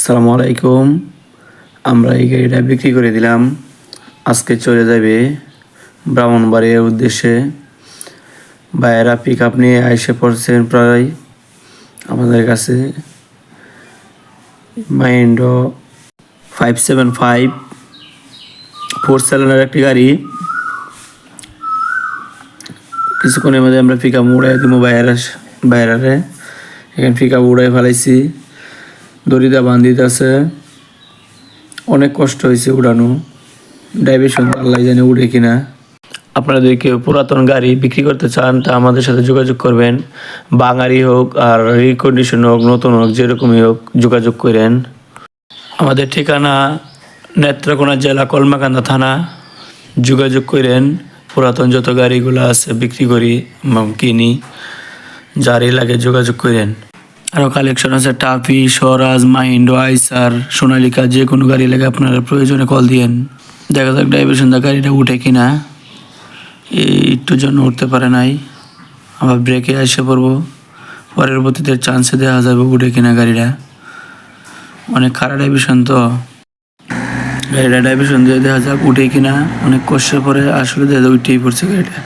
আসসালামু আলাইকুম। আমরা এই গাড়িটা বিক্রি করে দিলাম। আজকে চলে যাবে ব্রাহ্মণবাড়িয়ার উদ্দেশ্যে। ভাইয়েরা পিক আপ নিয়ে আইসে পড়ছেন প্রায় আমাদের কাছে। মাইন্ডো 575 4 সিলিন্ডার একটি গাড়ি। কিছুক্ষণের মধ্যে আমরা পিক আপ উড়াই দিব বাইরে। এখানে পিক আপ উড়াই ফেলাইছি, দড়িটা বান্ধিতে আছে। অনেক কষ্ট হয়েছে উড়ানো। ডাইভেশন আল্লাহ জানে উড়ে কিনা। আপনারা যদি কেউ পুরাতন গাড়ি বিক্রি করতে চান তা আমাদের সাথে যোগাযোগ করবেন। বাঙালি হোক আর রিকন্ডিশন হোক, নতুন হোক, যেরকমই হোক যোগাযোগ করেন। আমাদের ঠিকানা নেত্রকোনা জেলা কলমাকান্দা থানা। যোগাযোগ করেন। পুরাতন যত গাড়িগুলো আছে বিক্রি করি কিনি, যারই লাগে যোগাযোগ করেন। আরও কালেকশন আছে টাফি, স্বরাজ, মাহিন্দ্রা, আইসার, সোনালিকা, যে কোনো গাড়ি লাগে আপনারা প্রয়োজনে কল দিয়েন। দেখা যাক ড্রাইভার গাড়িটা উঠে কিনা। একটু জন্য উঠতে পারে নাই, আবার ব্রেকে এসে পড়বো। পরবর্তীতে চান্সে দেওয়া যাবে উঠে কিনা গাড়িটা। অনেক খারাপ ডাইভিশন তো, গাড়িটা ডাইভিশন দিয়ে দেখা যাক উঠে কিনা। অনেক কষ্টের পরে আসলে দেখা উঠেই পড়ছে গাড়িটা।